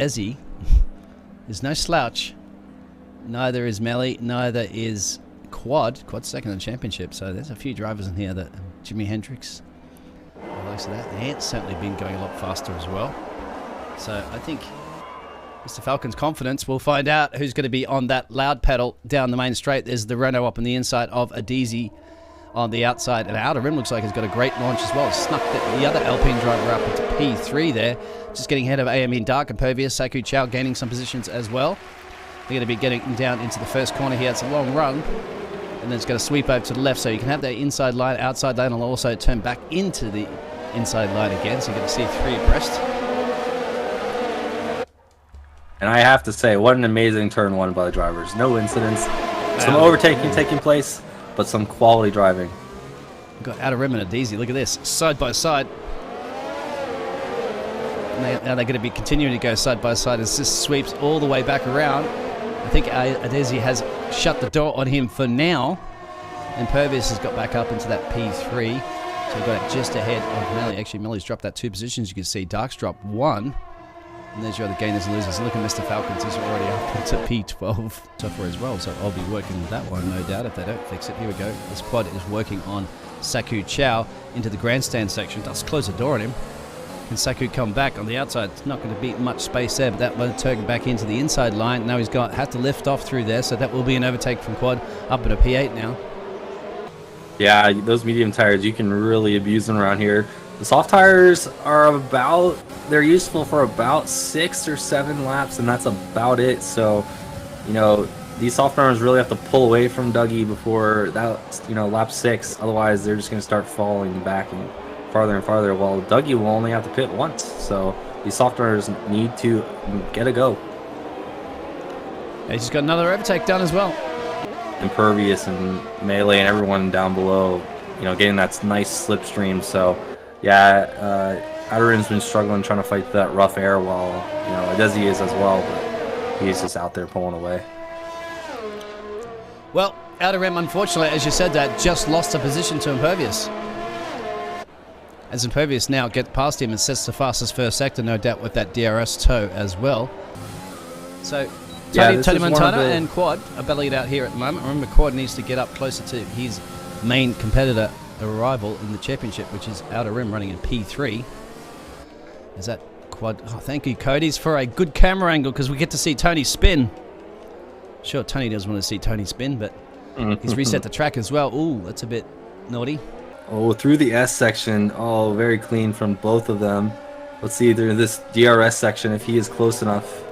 Desi is no slouch. Neither is Melly, neither is Quad. Quad's second in the championship, so there's a few drivers in here. That Jimi Hendrix, the likes of that. Ant's certainly been going a lot faster as well. So I think Mr. Falcon's confidence, we'll find out who's going to be on that loud pedal down the main straight. There's the Renault up on the inside of Adizi on the outside. And Outer Rim looks like he's got a great launch as well. Snuck the other Alpine driver up into P3 there. Just getting ahead of AME Dark, Impervious. Saku Chow gaining some positions as well. They're going to be getting down into the first corner here. It's a long run. And then it's going to sweep over to the left. So you can have that inside line, outside line. Will also turn back into the inside line again. So you're going to see 3 abreast. And I have to say, what an amazing turn 1 by the drivers. No incidents. Some overtaking taking place, but some quality driving. We've got Outer Rim and Adizi. Look at this. Side by side. Now they're going to be continuing to go side by side as this sweeps all the way back around. I think Adizi has shut the door on him for now. Impervious has got back up into that P3. So we've got it just ahead of Melly. Actually, Melly's dropped that 2 positions. You can see Dark's dropped 1. And there's your other gainers and losers. Look at Mr. Falcons. He's already up into P12 software as well. So I'll be working with that one, no doubt, if they don't fix it. Here we go. This quad is working on Saku Chow into the grandstand section. Does close the door on him. Can Saku come back on the outside? It's not going to be much space there, but that will turn back into the inside line. Now he's had to lift off through there, so that will be an overtake from Quad up at a P8 now. Yeah, those medium tires, you can really abuse them around here. The soft tires are they're useful for about 6 or 7 laps, and that's about it. So, you know, these soft tires really have to pull away from Dougie before that, lap 6. Otherwise, they're just going to start falling back and farther, while Dougie will only have to pit once. So these soft tires need to get a go. Yeah, he's got another overtake done as well. Impervious and Melee and everyone down below, getting that nice slipstream. So, yeah, Outer Rim's been struggling trying to fight that rough air while, Desi is as well, but he's just out there pulling away. Well, Outer Rim, unfortunately, as you said that, just lost a position to Impervious. As Impervious now gets past him and sets the fastest first sector, no doubt with that DRS toe as well. So, Tony Montana and Quad are battling it out here at the moment. Remember, Quad needs to get up closer to his main competitor, a rival in the championship, which is Outer Rim running in P3. Is that Quad? Oh, thank you, Cody's, for a good camera angle because we get to see Tony spin. Sure, Tony does want to see Tony spin, but he's reset the track as well. Ooh, that's a bit naughty. Oh, through the S section. Oh, very clean from both of them. Let's see through this DRS section if he is close enough.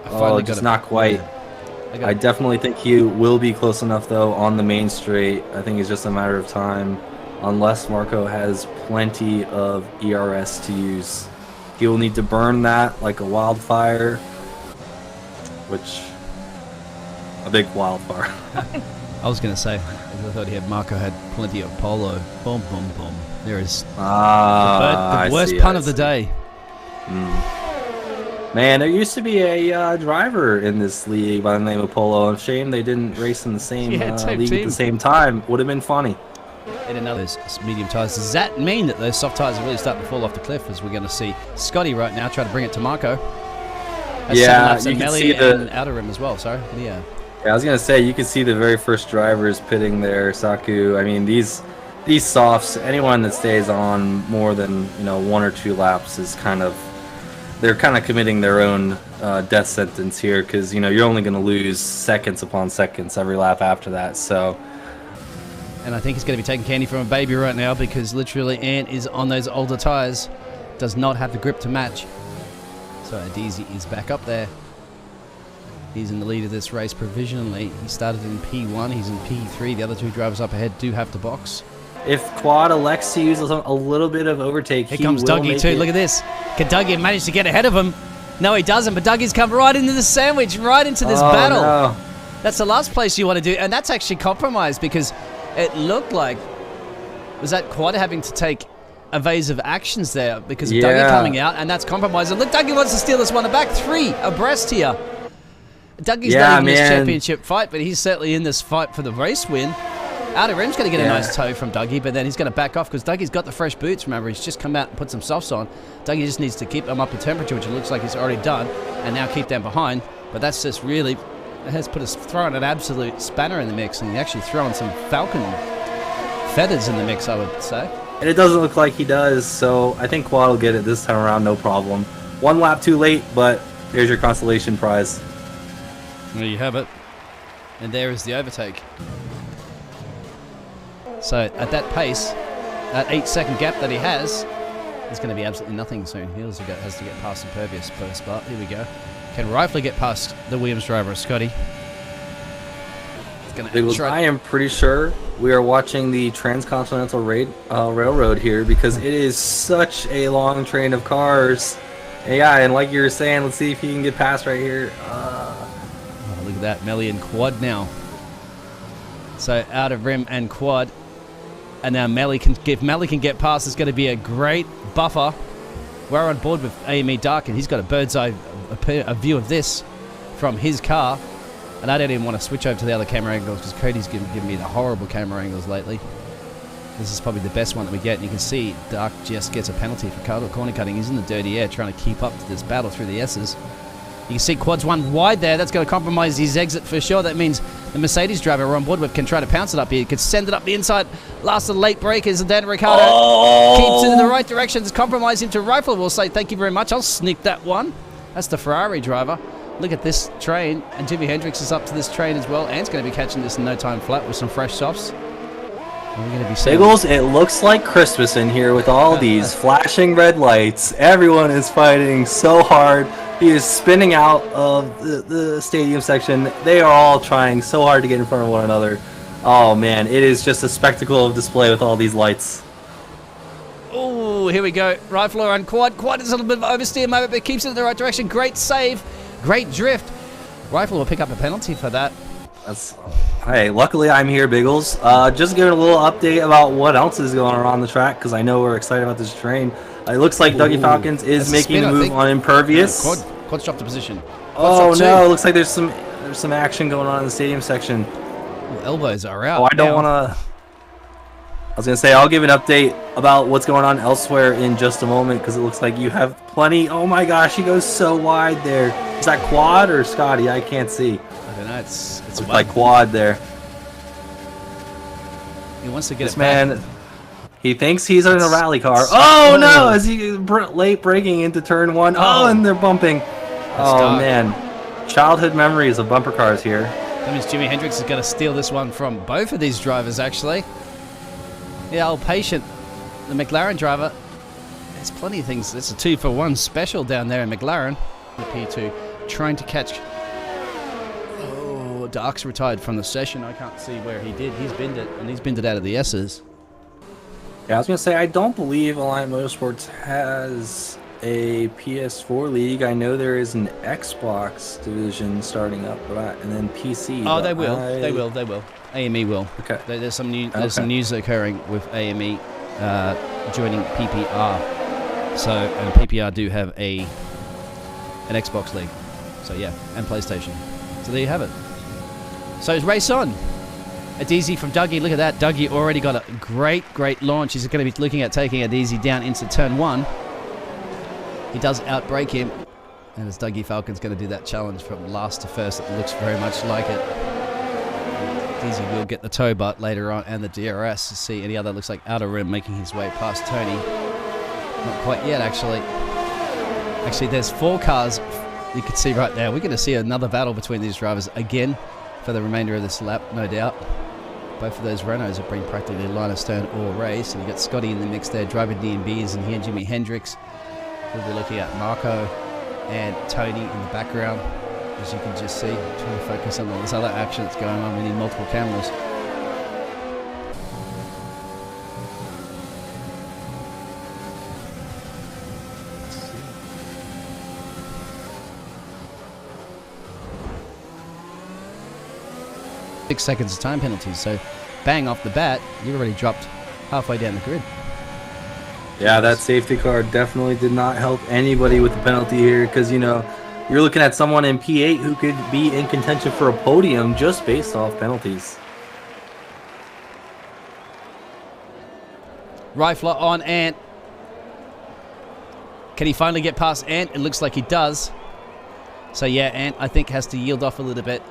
Oh, just not quite. I definitely think he will be close enough, though, on the main straight. I think it's just a matter of time. Unless Marco has plenty of ERS to use. He will need to burn that like a wildfire. Which... a big wildfire. I was going to say, I thought Marco had plenty of polo. Boom, boom, boom. There is the worst pun of the day. Man, there used to be a driver in this league by the name of Polo. Shame they didn't race in the same league at the same time. Would have been funny. In another medium tires. Does that mean that those soft tires are really starting to fall off the cliff? As we're going to see Scotty right now try to bring it to Marco. Yeah, you can see and Outer Rim as well. Sorry, yeah. Yeah, I was gonna say you can see the very first drivers pitting there. Saku. I mean, these softs. Anyone that stays on more than 1 or 2 laps is they're kind of committing their own death sentence here because you're only gonna lose seconds upon seconds every lap after that. So. And I think he's going to be taking candy from a baby right now because literally Ant is on those older tires, does not have the grip to match. So Adizi is back up there. He's in the lead of this race provisionally. He started in P1, he's in P3. The other 2 drivers up ahead do have to box. If Quad elects to use a little bit of overtake, here comes Dougie too. Look at this. Can Dougie manage to get ahead of him? No, he doesn't, but Dougie's come right into the sandwich, right into this battle. No. That's the last place you want to do, and that's actually compromised because it looked like, was that Quad having to take evasive actions there because of Dougie coming out, and that's compromised. And look, Dougie wants to steal this one back. 3 abreast here. Dougie's not in this championship fight, but he's certainly in this fight for the race win. Outer rim's going to get a nice toe from Dougie, but then he's going to back off because Dougie's got the fresh boots. Remember, he's just come out and put some softs on. Dougie just needs to keep them up to temperature, which it looks like he's already done, and now keep them behind. But that's just really, it has put us throwing an absolute spanner in the mix, and actually throwing some Falcon feathers in the mix, I would say. And it doesn't look like he does, so I think Quad will get it this time around, no problem. 1 lap too late, but here's your consolation prize. There you have it. And there is the overtake. So at that pace, that 8-second gap that he has, there's going to be absolutely nothing soon. He also has to get past Impervious first, but here we go. Can Rifley get past the Williams driver, Scotty? I am pretty sure we are watching the Transcontinental Railroad here because it is such a long train of cars. Yeah, and like you were saying, let's see if he can get past right here. Oh, look at that, Melly and Quad now. So out of rim and Quad, and now Melly can get past. It's going to be a great buffer. We're on board with AME Dark, and he's got a bird's eye a view of this from his car. And I don't even want to switch over to the other camera angles because Cody's given me the horrible camera angles lately. This is probably the best one that we get. And you can see Dark just gets a penalty for corner cutting. He's in the dirty air trying to keep up to this battle through the S's. You can see Quad's one wide there. That's going to compromise his exit for sure. That means the Mercedes driver we're on board with can try to pounce it up here. He could send it up the inside. Last of the late breakers. And Dan Ricciardo keeps it in the right direction. It's compromised him to Rifle. We'll say thank you very much. I'll sneak that one. That's the Ferrari driver. Look at this train, and Jimi Hendrix is up to this train as well. Ant's going to be catching this in no time flat with some fresh softs. And we're going to be Biggles, it looks like Christmas in here with all these flashing red lights. Everyone is fighting so hard. He is spinning out of the stadium section. They are all trying so hard to get in front of one another. Oh man, it is just a spectacle of display with all these lights. Oh, here we go. Rifler on Quad. Quad is a little bit of oversteer moment, but keeps it in the right direction. Great save. Great drift. Rifle will pick up a penalty for that. Hey, luckily I'm here, Biggles. Just giving a little update about what else is going on the track because I know we're excited about this train. It looks like Dougie Falcons is making a move on Impervious. Quad's dropped the position. Oh no! It looks like there's some action going on in the stadium section. Ooh, elbows are out. Oh, I don't want to. I was gonna say I'll give an update about what's going on elsewhere in just a moment because it looks like you have plenty. Oh my gosh, he goes so wide there. Is that Quad or Scotty? I can't see. I don't know. It's looks like Quad there. He wants to get this man. He thinks he's in a rally car. Oh no! Is he late braking into turn 1? Oh, and they're bumping. Oh man, childhood memories of bumper cars here. That means Jimi Hendrix is going to steal this one from both of these drivers actually. Yeah, old patient, the McLaren driver. There's plenty of things. It's a 2-for-1 special down there in McLaren. The P2 trying to catch. Oh, Dark's retired from the session. I can't see where he did. He's binned it, and he's binned it out of the S's. Yeah, I was gonna say I don't believe Alliant Motorsports has a PS4 league. I know there is an Xbox division starting up, and then PC. Oh, they will. They will. AME will. Okay. There's some news occurring with AME joining PPR. So, and PPR do have an Xbox league. So yeah, and PlayStation. So there you have it. So it's race on. Adizi from Dougie. Look at that. Dougie already got a great launch. He's going to be looking at taking Adizi down into turn 1. He does outbrake him. And as Dougie Falcon's going to do that challenge from last to first, it looks very much like it. Adizi will get the toe butt later on and the DRS. See any other, looks like outer rim making his way past Tony. Not quite yet, actually. Actually, there's 4 cars you can see right there. We're going to see another battle between these drivers again for the remainder of this lap, no doubt. Both of those Renaults have been practically line of stern all race, and you got Scotty in the mix there, driving DMBs, and here Jimi Hendrix. We'll be looking at Marco and Tony in the background, as you can just see, trying to focus on all this other action that's going on. We need multiple cameras. Six seconds of time penalties, so bang off the bat, you've already dropped halfway down the grid. Yeah, that safety car definitely did not help anybody with the penalty here because, you know, you're looking at someone in P8 who could be in contention for a podium just based off penalties. Rifler on Ant. Can he finally get past Ant? It looks like he does. So yeah, Ant, I think, has to yield off a little bit.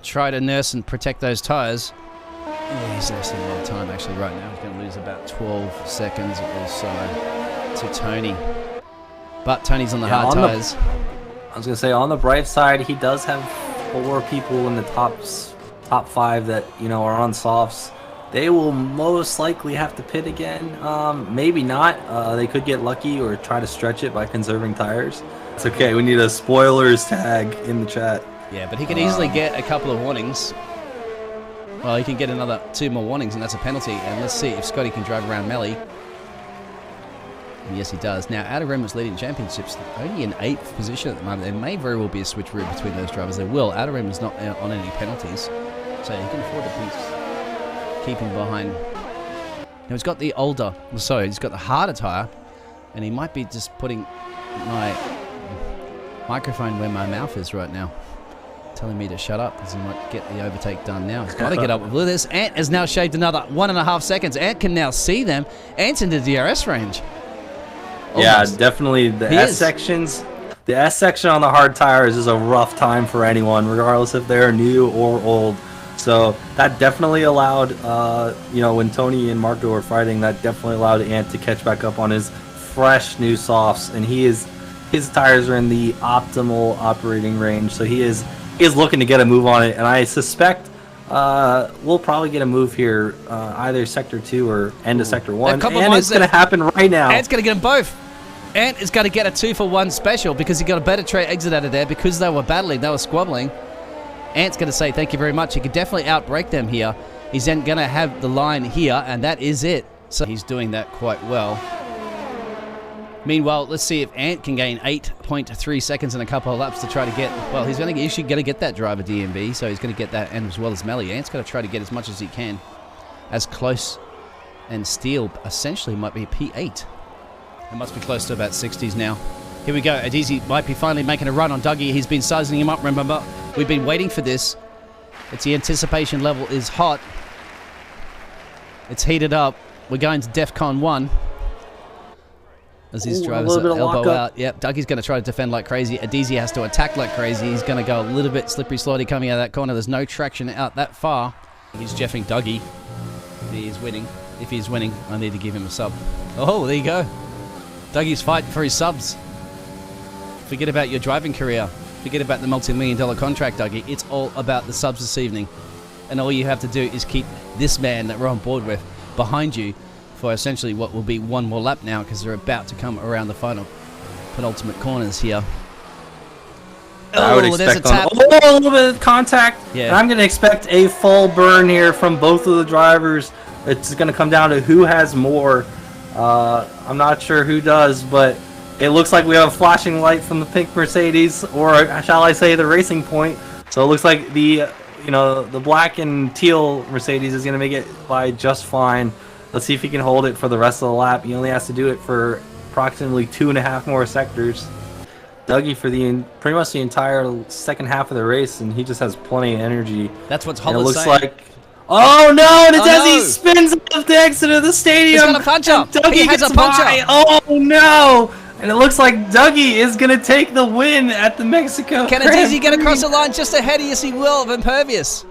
Try to nurse and protect those tyres. Yeah, he's losing a lot of time actually right now. He's going to lose about 12 seconds or so to Tony. But Tony's on the hard tyres. I was going to say, on the bright side, he does have 4 people in the top 5 that, you know, are on softs. They will most likely have to pit again. Maybe not. They could get lucky or try to stretch it by conserving tires. It's okay. We need a spoilers tag in the chat. Yeah, but he can easily get a couple of warnings. Well, he can get another 2 more warnings, and that's a penalty. And let's see if Scotty can drive around Melly. And yes, he does. Now, Outer Rim was leading championships, only in 8th position at the moment. There may very well be a switcheroo between those drivers. There will. Outer Rim is not on any penalties, so he can afford to keep him behind. Now, he's got the older, sorry, he's got the harder tyre, and he might be just putting my microphone where my mouth is right now, telling me to shut up because he might get the overtake done now. He's got to get up with this. Ant has now shaved another 1.5 seconds. Ant can now see them. Ant's in the DRS range. Yeah, definitely the S sections. The S section on the hard tires is a rough time for anyone, regardless if they're new or old. So that definitely allowed, you know, when Tony and Marco were fighting, that definitely allowed Ant to catch back up on his fresh new softs, and his tires are in the optimal operating range. So he is looking to get a move on it, and I suspect we'll probably get a move here, either Sector 2 or end of Sector 1, and it's going to happen right now. Ant's going to get them both. Ant is going to get a 2-for-1 special because he got a better tray exit out of there because they were battling, they were squabbling. Ant's going to say thank you very much. He could definitely outbrake them here. He's then going to have the line here, and that is it. So he's doing that quite well. Meanwhile, let's see if Ant can gain 8.3 seconds in a couple of laps to try to get... Well, he's usually going to get that driver DMV, so he's going to get that, and as well as Melly. Ant's going to try to get as much as he can. As close, and Steele essentially might be P8. It must be close to about 60s now. Here we go. Adizi might be finally making a run on Dougie. He's been sizing him up, remember. We've been waiting for this. It's the anticipation level is hot. It's heated up. We're going to DEFCON 1. As these drivers elbow out. Yep, Dougie's going to try to defend like crazy. Adizi has to attack like crazy. He's going to go a little bit slippery slotty coming out of that corner. There's no traction out that far. He's jeffing Dougie. He is winning. If he's winning, I need to give him a sub. Oh, there you go. Dougie's fighting for his subs. Forget about your driving career. Forget about the multi-million-dollar contract, Dougie. It's all about the subs this evening. And all you have to do is keep this man that we're on board with behind you for essentially what will be one more lap now because they're about to come around the final penultimate corners here. I would expect a little bit of contact. Yeah. And I'm going to expect a full burn here from both of the drivers. It's going to come down to who has more. I'm not sure who does, but it looks like we have a flashing light from the pink Mercedes, or shall I say the Racing Point. So it looks like the black and teal Mercedes is going to make it by just fine. Let's see if he can hold it for the rest of the lap. He only has to do it for approximately 2.5 more sectors. Dougie for pretty much the entire second half of the race, and he just has plenty of energy. That's what's Hollis saying. It looks like... Oh no! And Desi spins off the exit of the stadium. He's got a puncher. He has a puncher. Oh no! And it looks like Dougie is going to take the win at the Mexico Can Adizi get across the line just ahead of us? He will, of Impervious.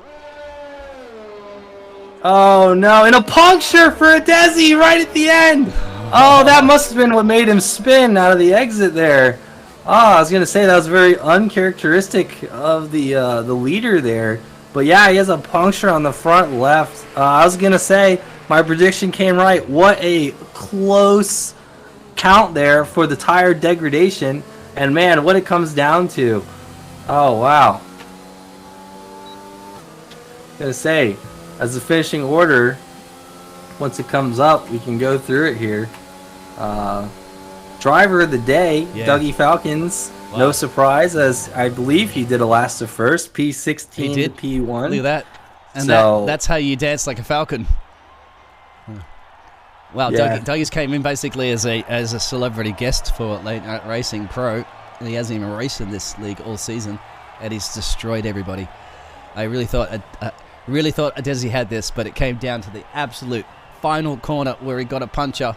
Oh no, and a puncture for Adesi right at the end. Oh, that must have been what made him spin out of the exit there. Oh, I was going to say that was very uncharacteristic of the leader there. But yeah, he has a puncture on the front left. I was going to say my prediction came right. What a close count there for the tire degradation. And man, what it comes down to. Oh, wow. I was going to say, as the finishing order, once it comes up, we can go through it here. Driver of the day, Dougie Falcons. Wow. No surprise, as I believe he did a last to first, P16 to P1. Look at that. And so, that's how you dance like a falcon. Wow, yeah. Dougie's came in basically as a celebrity guest for Late Night Racing Pro, and he hasn't even raced in this league all season, and he's destroyed everybody. I really thought Adesi had this, but it came down to the absolute final corner where he got a puncher.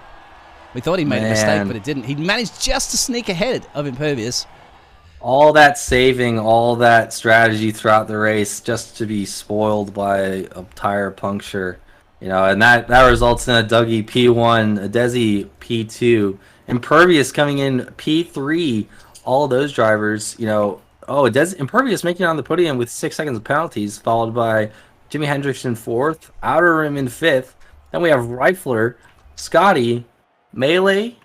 We thought he made a mistake, but it didn't. He managed just to sneak ahead of Impervious. All that saving, all that strategy throughout the race, just to be spoiled by a tire puncture, and that results in a Dougie P1, a Desi P2, Impervious coming in P3. All those drivers, Impervious making it on the podium with 6 seconds of penalties, followed by Jimi Hendrix in 4th, Outer Rim in 5th. Then we have Rifler, Scotty, Melee,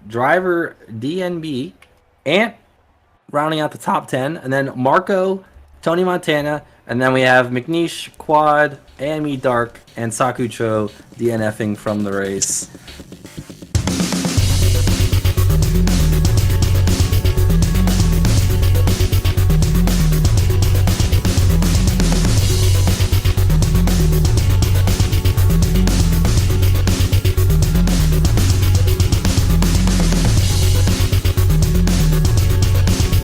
Driver DNB, Ant rounding out the top 10, and then Marco, Tony Montana, and then we have McNish, Quad, AME Dark, and Sakucho DNFing from the race.